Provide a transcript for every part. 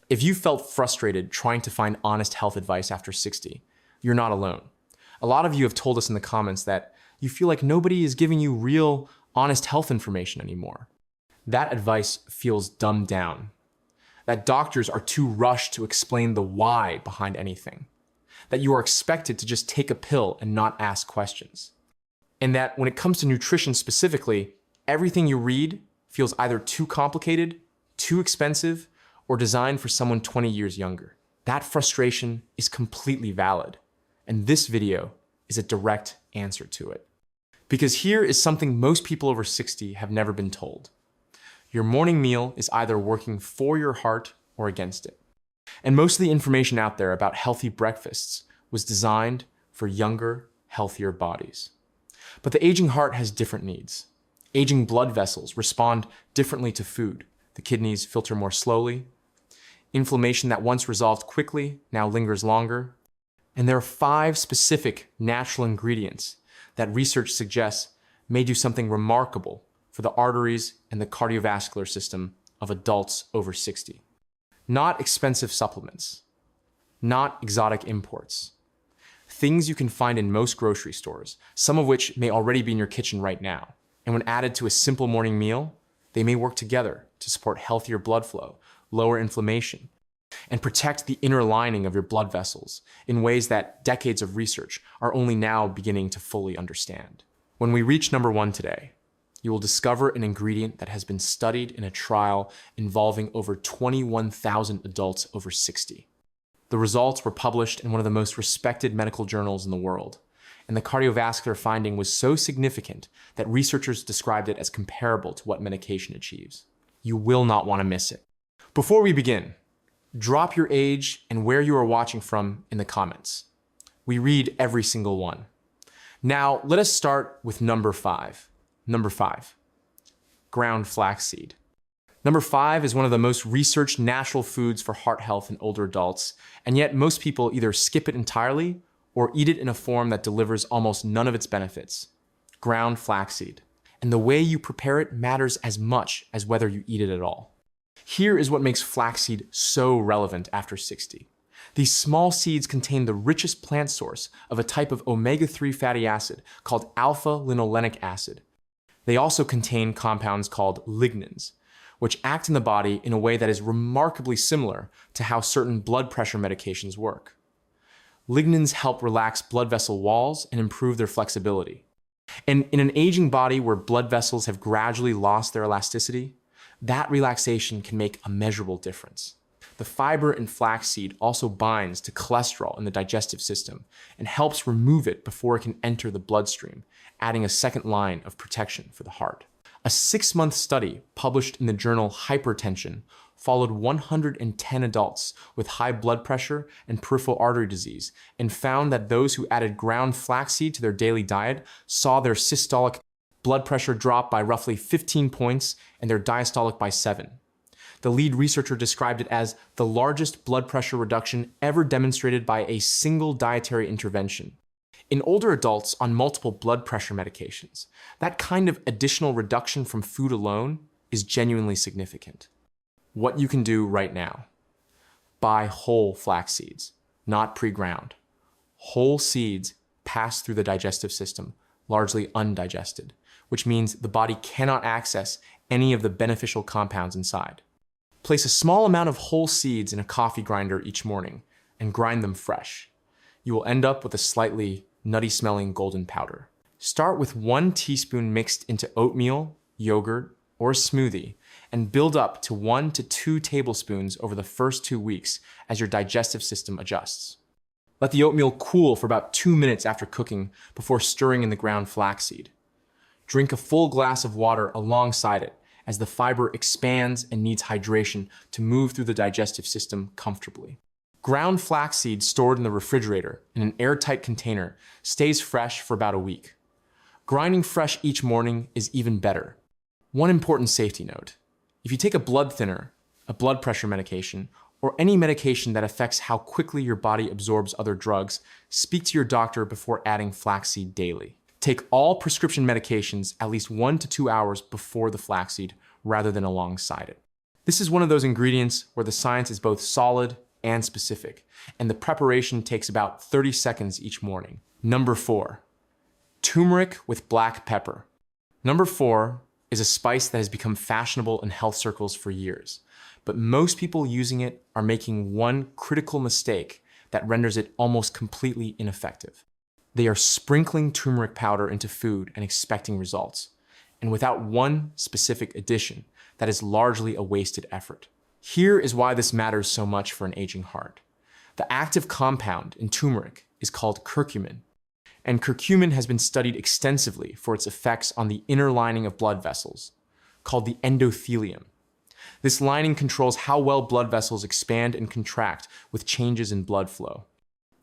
If you felt frustrated trying to find honest health advice after 60, you're not alone. A lot of you have told us in the comments that you feel like nobody is giving you real, honest health information anymore. That advice feels dumbed down. That doctors are too rushed to explain the why behind anything. That you are expected to just take a pill and not ask questions. And that when it comes to nutrition specifically, everything you read feels either too complicated, too expensive, or designed for someone 20 years younger. That frustration is completely valid, and this video is a direct answer to it. Because here is something most people over 60 have never been told. Your morning meal is either working for your heart or against it. And most of the information out there about healthy breakfasts was designed for younger, healthier bodies. But the aging heart has different needs. Aging blood vessels respond differently to food. The kidneys filter more slowly. Inflammation that once resolved quickly now lingers longer. And there are 5 specific natural ingredients that research suggests may do something remarkable for the arteries and the cardiovascular system of adults over 60. Not expensive supplements, not exotic imports. Things you can find in most grocery stores, some of which may already be in your kitchen right now. And when added to a simple morning meal, they may work together to support healthier blood flow, lower inflammation, and protect the inner lining of your blood vessels in ways that decades of research are only now beginning to fully understand. When we reach number 1 today, you will discover an ingredient that has been studied in a trial involving over 21,000 adults over 60. The results were published in one of the most respected medical journals in the world, and the cardiovascular finding was so significant that researchers described it as comparable to what medication achieves. You will not want to miss it. Before we begin, drop your age and where you are watching from in the comments. We read every single one. Now, let us start with number 5. Number 5, ground flaxseed. Number 5 is one of the most researched natural foods for heart health in older adults, and yet most people either skip it entirely or eat it in a form that delivers almost none of its benefits. Ground flaxseed. And the way you prepare it matters as much as whether you eat it at all. Here is what makes flaxseed so relevant after 60. These small seeds contain the richest plant source of a type of omega-3 fatty acid called alpha-linolenic acid. They also contain compounds called lignans, which act in the body in a way that is remarkably similar to how certain blood pressure medications work. Lignans help relax blood vessel walls and improve their flexibility. And in an aging body where blood vessels have gradually lost their elasticity, that relaxation can make a measurable difference. The fiber in flaxseed also binds to cholesterol in the digestive system and helps remove it before it can enter the bloodstream, adding a second line of protection for the heart. A 6-month study published in the journal Hypertension followed 110 adults with high blood pressure and peripheral artery disease and found that those who added ground flaxseed to their daily diet saw their systolic blood pressure drop by roughly 15 points and their diastolic by 7. The lead researcher described it as the largest blood pressure reduction ever demonstrated by a single dietary intervention. In older adults on multiple blood pressure medications, that kind of additional reduction from food alone is genuinely significant. What you can do right now: buy whole flax seeds, not pre-ground. Whole seeds pass through the digestive system, largely undigested, which means the body cannot access any of the beneficial compounds inside. Place a small amount of whole seeds in a coffee grinder each morning and grind them fresh. You will end up with a slightly nutty-smelling golden powder. Start with 1 teaspoon mixed into oatmeal, yogurt, or a smoothie, and build up to 1 to 2 tablespoons over the first 2 weeks as your digestive system adjusts. Let the oatmeal cool for about 2 minutes after cooking before stirring in the ground flaxseed. Drink a full glass of water alongside it as the fiber expands and needs hydration to move through the digestive system comfortably. Ground flaxseed stored in the refrigerator in an airtight container stays fresh for about a week. Grinding fresh each morning is even better. One important safety note: if you take a blood thinner, a blood pressure medication, or any medication that affects how quickly your body absorbs other drugs, speak to your doctor before adding flaxseed daily. Take all prescription medications at least 1 to 2 hours before the flaxseed rather than alongside it. This is one of those ingredients where the science is both solid and specific, and the preparation takes about 30 seconds each morning. Number 4, turmeric with black pepper. Number 4 is a spice that has become fashionable in health circles for years, but most people using it are making one critical mistake that renders it almost completely ineffective. They are sprinkling turmeric powder into food and expecting results, and without one specific addition, that is largely a wasted effort. Here is why this matters so much for an aging heart. The active compound in turmeric is called curcumin, and curcumin has been studied extensively for its effects on the inner lining of blood vessels, called the endothelium. This lining controls how well blood vessels expand and contract with changes in blood flow.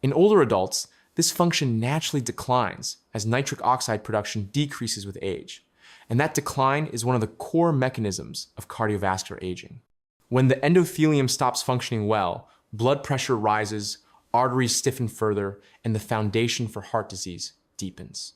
In older adults, this function naturally declines as nitric oxide production decreases with age, and that decline is one of the core mechanisms of cardiovascular aging. When the endothelium stops functioning well, blood pressure rises, arteries stiffen further, and the foundation for heart disease deepens.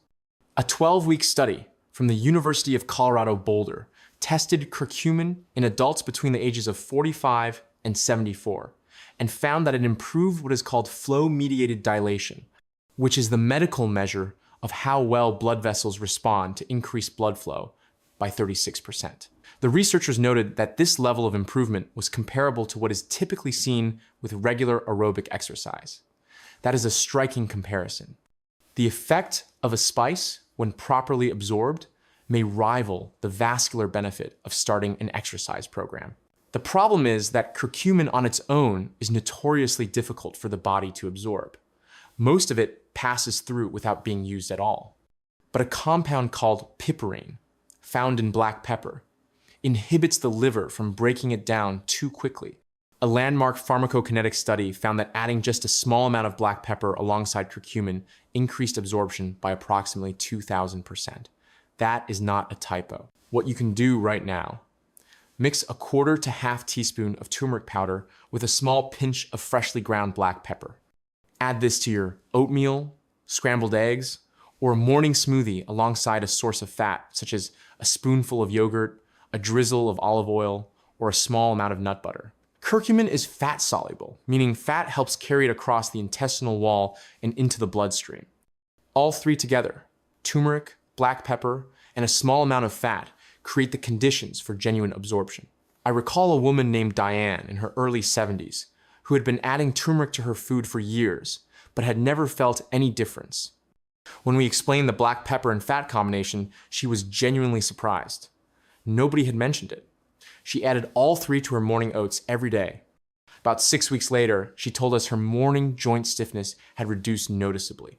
A 12-week study from the University of Colorado Boulder tested curcumin in adults between the ages of 45 and 74 and found that it improved what is called flow-mediated dilation, which is the medical measure of how well blood vessels respond to increased blood flow, by 36%. The researchers noted that this level of improvement was comparable to what is typically seen with regular aerobic exercise. That is a striking comparison. The effect of a spice, when properly absorbed, may rival the vascular benefit of starting an exercise program. The problem is that curcumin on its own is notoriously difficult for the body to absorb. Most of it passes through without being used at all. But a compound called piperine, found in black pepper, inhibits the liver from breaking it down too quickly. A landmark pharmacokinetic study found that adding just a small amount of black pepper alongside curcumin increased absorption by approximately 2,000%. That is not a typo. What you can do right now: mix a 1/4 to 1/2 teaspoon of turmeric powder with a small pinch of freshly ground black pepper. Add this to your oatmeal, scrambled eggs, or a morning smoothie alongside a source of fat, such as a spoonful of yogurt, a drizzle of olive oil, or a small amount of nut butter. Curcumin is fat soluble, meaning fat helps carry it across the intestinal wall and into the bloodstream. All three together, turmeric, black pepper, and a small amount of fat, create the conditions for genuine absorption. I recall a woman named Diane in her early 70s who had been adding turmeric to her food for years, but had never felt any difference. When we explained the black pepper and fat combination, she was genuinely surprised. Nobody had mentioned it. She added all three to her morning oats every day. About 6 weeks later, she told us her morning joint stiffness had reduced noticeably.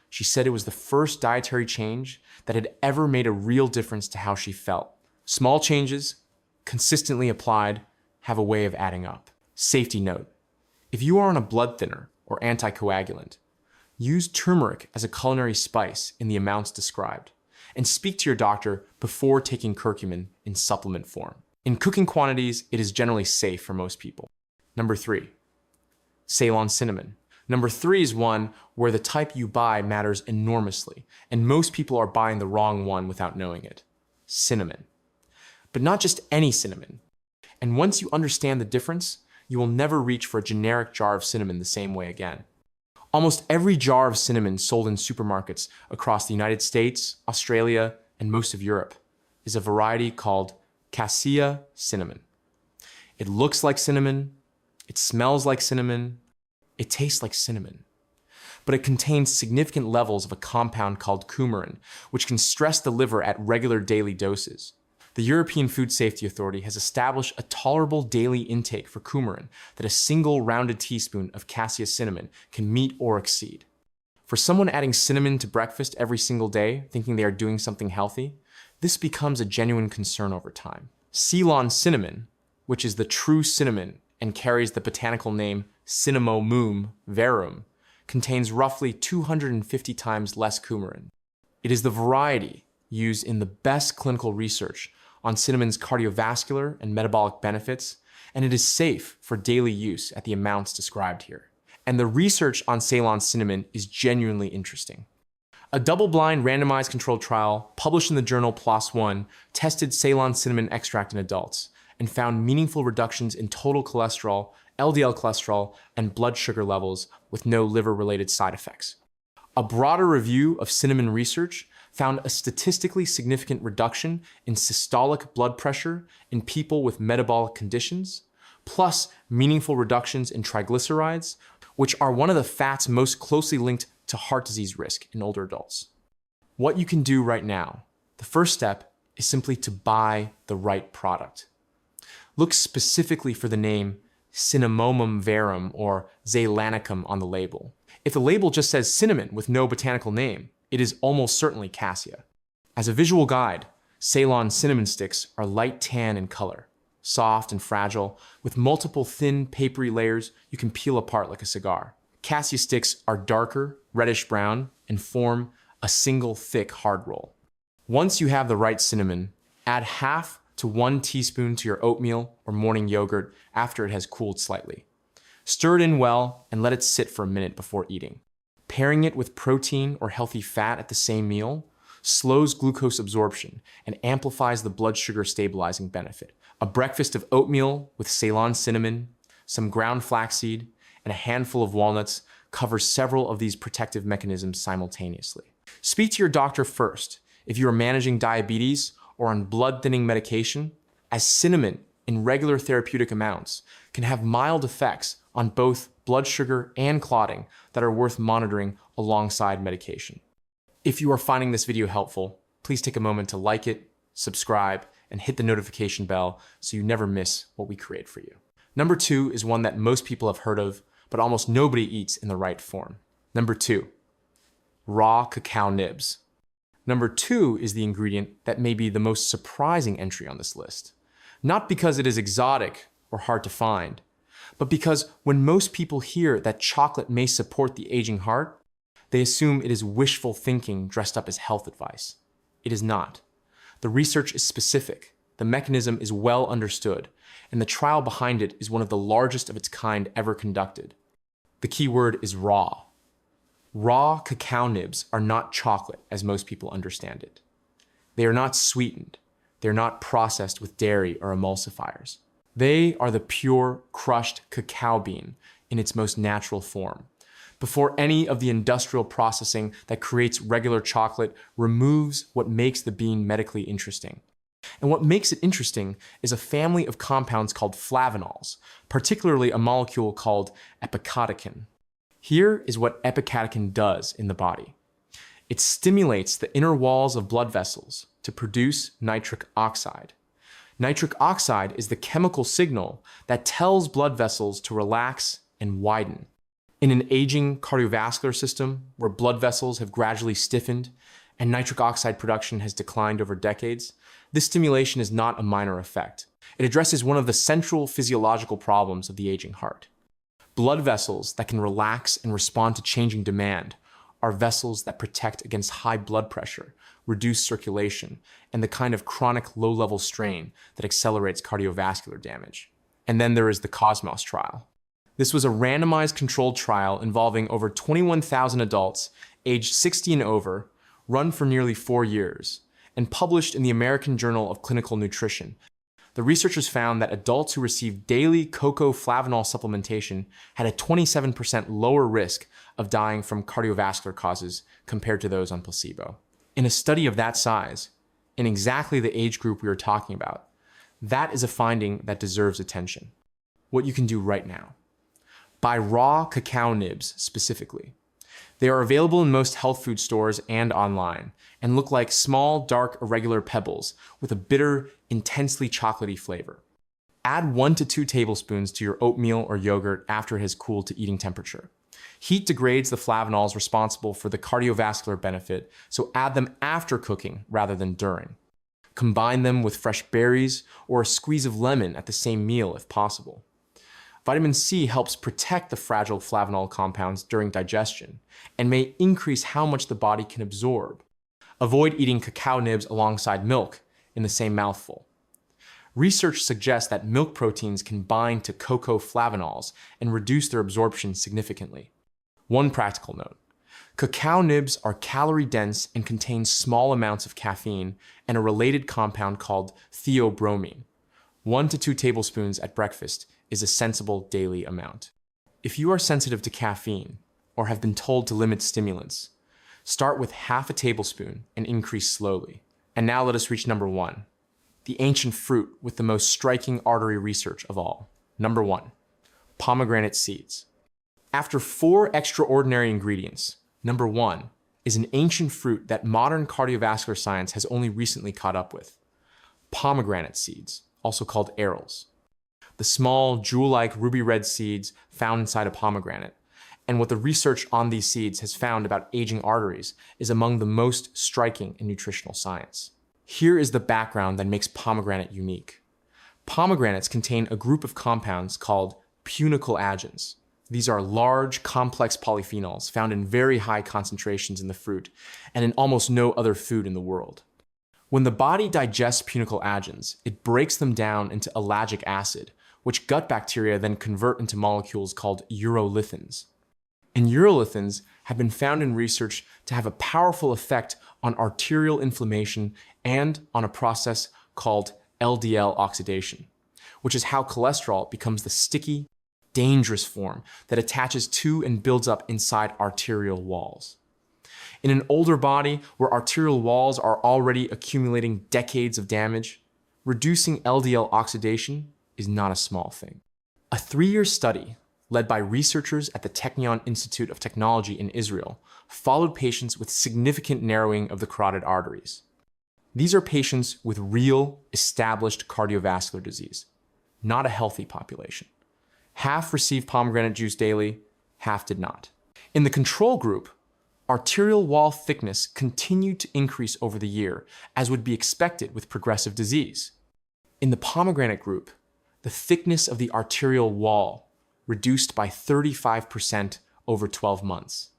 She said it was the first dietary change that had ever made a real difference to how she felt. Small changes, consistently applied, have a way of adding up. Safety note: if you are on a blood thinner or anticoagulant, use turmeric as a culinary spice in the amounts described, and speak to your doctor before taking curcumin in supplement form. In cooking quantities, it is generally safe for most people. Number 3, Ceylon cinnamon. Number 3 is one where the type you buy matters enormously, and most people are buying the wrong one without knowing it. Cinnamon. But not just any cinnamon. And once you understand the difference, you will never reach for a generic jar of cinnamon the same way again. Almost every jar of cinnamon sold in supermarkets across the United States, Australia, and most of Europe is a variety called Cacao cinnamon. It looks like cinnamon, it smells like cinnamon, it tastes like cinnamon. But it contains significant levels of a compound called coumarin, which can stress the liver at regular daily doses. The European Food Safety Authority has established a tolerable daily intake for coumarin that a single rounded teaspoon of cassia cinnamon can meet or exceed. For someone adding cinnamon to breakfast every single day, thinking they are doing something healthy, this becomes a genuine concern over time. Ceylon cinnamon, which is the true cinnamon and carries the botanical name Cinnamomum verum, contains roughly 250 times less coumarin. It is the variety used in the best clinical research on cinnamon's cardiovascular and metabolic benefits, and it is safe for daily use at the amounts described here. And the research on Ceylon cinnamon is genuinely interesting. A double-blind randomized controlled trial published in the journal PLOS ONE tested Ceylon cinnamon extract in adults, and found meaningful reductions in total cholesterol, LDL cholesterol, and blood sugar levels with no liver-related side effects. A broader review of cinnamon research found a statistically significant reduction in systolic blood pressure in people with metabolic conditions, plus meaningful reductions in triglycerides, which are one of the fats most closely linked to heart disease risk in older adults. What you can do right now, the first step is simply to buy the right product. Look specifically for the name Cinnamomum verum or Zeylanicum on the label. If the label just says cinnamon with no botanical name, it is almost certainly cassia. As a visual guide, Ceylon cinnamon sticks are light tan in color, soft and fragile, with multiple thin, papery layers you can peel apart like a cigar. Cassia sticks are darker, reddish-brown, and form a single thick hard roll. Once you have the right cinnamon, add half to 1 teaspoon to your oatmeal or morning yogurt after it has cooled slightly. Stir it in well and let it sit for a minute before eating. Pairing it with protein or healthy fat at the same meal slows glucose absorption and amplifies the blood sugar stabilizing benefit. A breakfast of oatmeal with Ceylon cinnamon, some ground flaxseed, and a handful of walnuts covers several of these protective mechanisms simultaneously. Speak to your doctor first if you are managing diabetes or on blood-thinning medication, as cinnamon in regular therapeutic amounts can have mild effects on both blood sugar and clotting that are worth monitoring alongside medication. If you are finding this video helpful, please take a moment to like it, subscribe, and hit the notification bell so you never miss what we create for you. Number 2 is one that most people have heard of, but almost nobody eats in the right form. Number 2, raw cacao nibs. Number 2 is the ingredient that may be the most surprising entry on this list. Not because it is exotic or hard to find, but because when most people hear that chocolate may support the aging heart, they assume it is wishful thinking dressed up as health advice. It is not. The research is specific, the mechanism is well understood, and the trial behind it is one of the largest of its kind ever conducted. The key word is raw. Raw cacao nibs are not chocolate as most people understand it. They are not sweetened. They're not processed with dairy or emulsifiers. They are the pure, crushed cacao bean in its most natural form, before any of the industrial processing that creates regular chocolate removes what makes the bean medically interesting. And what makes it interesting is a family of compounds called flavanols, particularly a molecule called epicatechin. Here is what epicatechin does in the body. It stimulates the inner walls of blood vessels to produce nitric oxide. Nitric oxide is the chemical signal that tells blood vessels to relax and widen. In an aging cardiovascular system where blood vessels have gradually stiffened and nitric oxide production has declined over decades, this stimulation is not a minor effect. It addresses one of the central physiological problems of the aging heart. Blood vessels that can relax and respond to changing demand are vessels that protect against high blood pressure, reduce circulation, and the kind of chronic low-level strain that accelerates cardiovascular damage. And then there is the Cosmos trial. This was a randomized controlled trial involving over 21,000 adults aged 60 and over, run for nearly 4 years, and published in the American Journal of Clinical Nutrition. The researchers found that adults who received daily cocoa flavanol supplementation had a 27% lower risk of dying from cardiovascular causes compared to those on placebo. In a study of that size, in exactly the age group we are talking about, that is a finding that deserves attention. What you can do right now. Buy raw cacao nibs specifically. They are available in most health food stores and online, and look like small, dark, irregular pebbles with a bitter, intensely chocolatey flavor. Add 1 to 2 tablespoons to your oatmeal or yogurt after it has cooled to eating temperature. Heat degrades the flavanols responsible for the cardiovascular benefit, so add them after cooking rather than during. Combine them with fresh berries or a squeeze of lemon at the same meal if possible. Vitamin C helps protect the fragile flavanol compounds during digestion and may increase how much the body can absorb. Avoid eating cacao nibs alongside milk in the same mouthful. Research suggests that milk proteins can bind to cocoa flavanols and reduce their absorption significantly. One practical note. Cacao nibs are calorie-dense and contain small amounts of caffeine and a related compound called theobromine. 1 to 2 tablespoons at breakfast is a sensible daily amount. If you are sensitive to caffeine or have been told to limit stimulants, start with half a tablespoon and increase slowly. And now let us reach number 1, the ancient fruit with the most striking artery research of all. Number 1, pomegranate seeds. After 4 extraordinary ingredients, number 1 is an ancient fruit that modern cardiovascular science has only recently caught up with. Pomegranate seeds, also called arils. The small, jewel-like ruby red seeds found inside a pomegranate, and what the research on these seeds has found about aging arteries is among the most striking in nutritional science. Here is the background that makes pomegranate unique. Pomegranates contain a group of compounds called punicle-agens. These are large, complex polyphenols found in very high concentrations in the fruit and in almost no other food in the world. When the body digests punicle-agens, it breaks them down into ellagic acid, which gut bacteria then convert into molecules called urolithins. And urolithins have been found in research to have a powerful effect on arterial inflammation and on a process called LDL oxidation, which is how cholesterol becomes the sticky, dangerous form that attaches to and builds up inside arterial walls. In an older body where arterial walls are already accumulating decades of damage, reducing LDL oxidation is not a small thing. A 3-year study led by researchers at the Technion Institute of Technology in Israel followed patients with significant narrowing of the carotid arteries. These are patients with real, established cardiovascular disease, not a healthy population. Half received pomegranate juice daily, half did not. In the control group, arterial wall thickness continued to increase over the year, as would be expected with progressive disease. In the pomegranate group, the thickness of the arterial wall reduced by 35% over 12 months.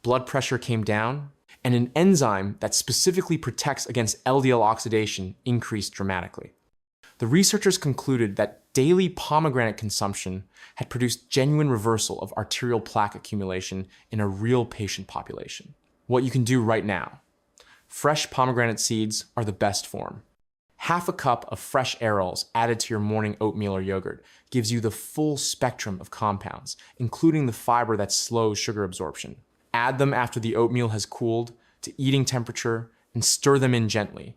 Blood pressure came down, and an enzyme that specifically protects against LDL oxidation increased dramatically. The researchers concluded that daily pomegranate consumption had produced genuine reversal of arterial plaque accumulation in a real patient population. What you can do right now. Fresh pomegranate seeds are the best form. Half a cup of fresh arils added to your morning oatmeal or yogurt gives you the full spectrum of compounds, including the fiber that slows sugar absorption. Add them after the oatmeal has cooled to eating temperature and stir them in gently.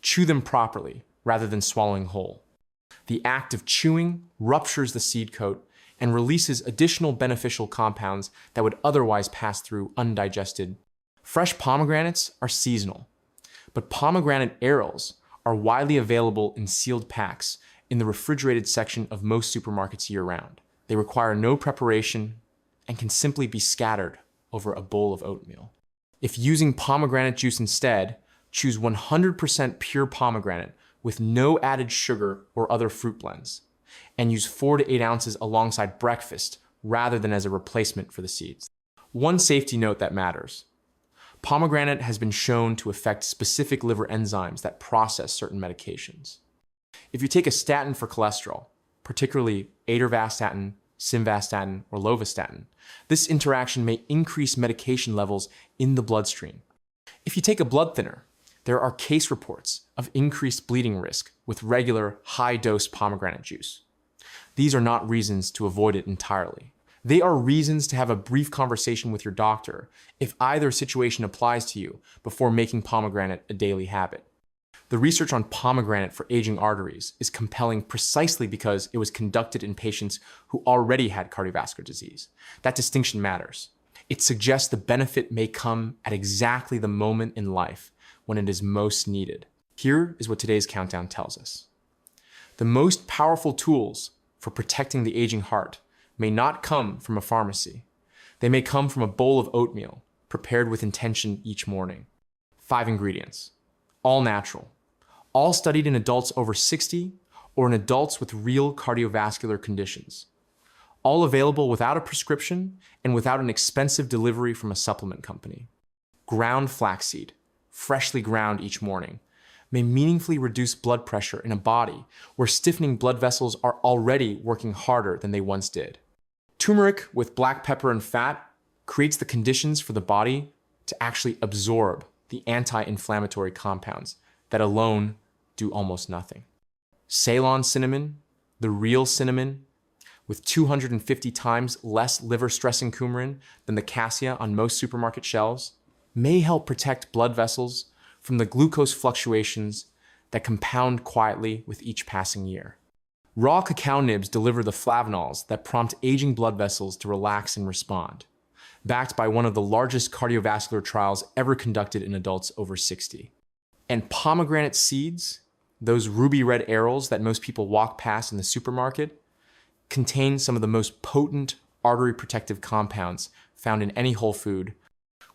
Chew them properly rather than swallowing whole. The act of chewing ruptures the seed coat and releases additional beneficial compounds that would otherwise pass through undigested. Fresh pomegranates are seasonal, but pomegranate arils are widely available in sealed packs in the refrigerated section of most supermarkets year-round. They require no preparation and can simply be scattered over a bowl of oatmeal. If using pomegranate juice instead, choose 100% pure pomegranate with no added sugar or other fruit blends, and use 4 to 8 ounces alongside breakfast rather than as a replacement for the seeds. One safety note that matters. Pomegranate has been shown to affect specific liver enzymes that process certain medications. If you take a statin for cholesterol, particularly atorvastatin, simvastatin, or lovastatin, this interaction may increase medication levels in the bloodstream. If you take a blood thinner, there are case reports of increased bleeding risk with regular high-dose pomegranate juice. These are not reasons to avoid it entirely. They are reasons to have a brief conversation with your doctor if either situation applies to you before making pomegranate a daily habit. The research on pomegranate for aging arteries is compelling precisely because it was conducted in patients who already had cardiovascular disease. That distinction matters. It suggests the benefit may come at exactly the moment in life when it is most needed. Here is what today's countdown tells us. The most powerful tools for protecting the aging heart may not come from a pharmacy. They may come from a bowl of oatmeal prepared with intention each morning. 5 ingredients, all natural, all studied in adults over 60 or in adults with real cardiovascular conditions, all available without a prescription and without an expensive delivery from a supplement company. Ground flaxseed, freshly ground each morning, may meaningfully reduce blood pressure in a body where stiffening blood vessels are already working harder than they once did. Turmeric with black pepper and fat creates the conditions for the body to actually absorb the anti-inflammatory compounds that alone do almost nothing. Ceylon cinnamon, the real cinnamon, with 250 times less liver-stressing coumarin than the cassia on most supermarket shelves, may help protect blood vessels from the glucose fluctuations that compound quietly with each passing year. Raw cacao nibs deliver the flavanols that prompt aging blood vessels to relax and respond, backed by one of the largest cardiovascular trials ever conducted in adults over 60. And pomegranate seeds, those ruby red arrows that most people walk past in the supermarket, contain some of the most potent artery protective compounds found in any whole food,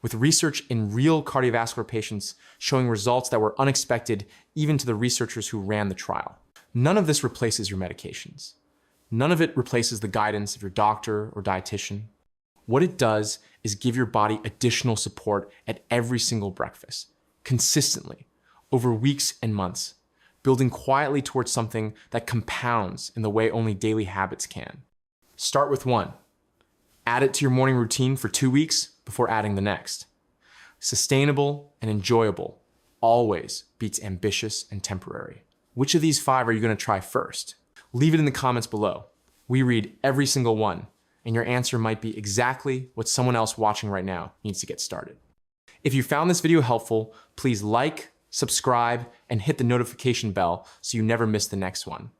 with research in real cardiovascular patients showing results that were unexpected even to the researchers who ran the trial. None of this replaces your medications. None of it replaces the guidance of your doctor or dietitian. What it does is give your body additional support at every single breakfast, consistently, over weeks and months, building quietly towards something that compounds in the way only daily habits can. Start with one. Add it to your morning routine for 2 weeks before adding the next. Sustainable and enjoyable always beats ambitious and temporary. Which of these 5 are you going to try first? Leave it in the comments below. We read every single one, and your answer might be exactly what someone else watching right now needs to get started. If you found this video helpful, please like, subscribe, and hit the notification bell so you never miss the next one.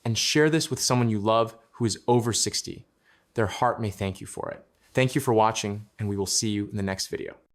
And share this with someone you love who is over 60. Their heart may thank you for it. Thank you for watching, and we will see you in the next video.